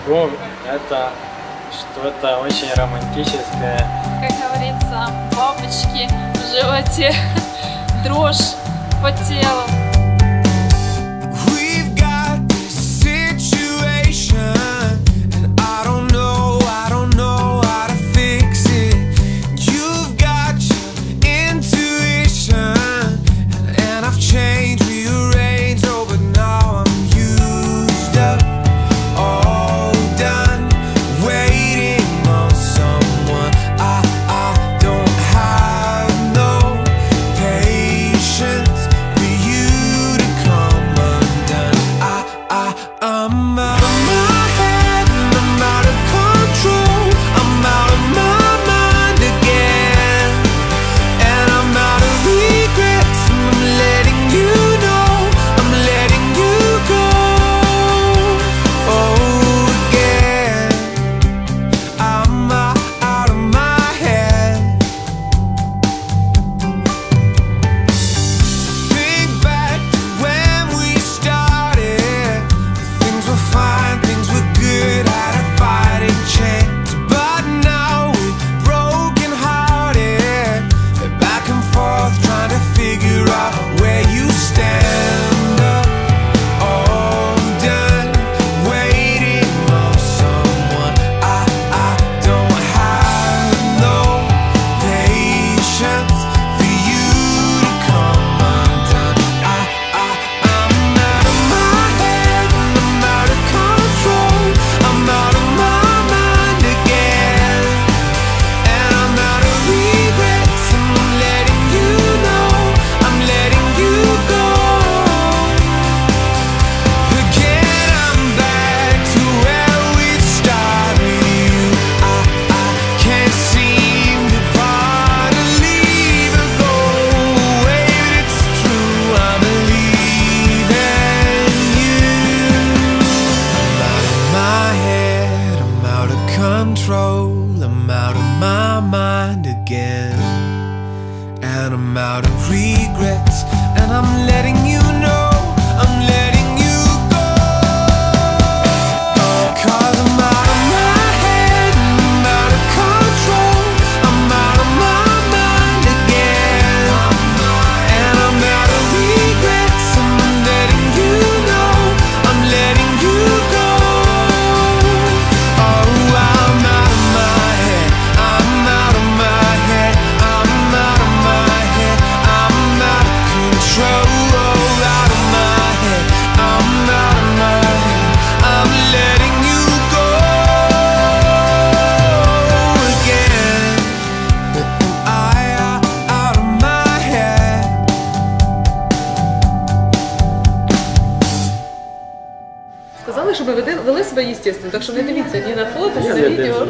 могу, это что-то очень романтическое. Как говорится, бабочки в животе, дрожь по телу. I'm out of my mind again, and I'm out of regrets, and I'm letting you know, I'm letting you go. 'Cause I'm out of my head, and I'm out of control, I'm out of my mind again, and I'm out of regrets, and I'm letting you know, I'm letting you go. Сказали, щоб ви вели себе естественно, так що не дивіться ні на фото, ні на відео.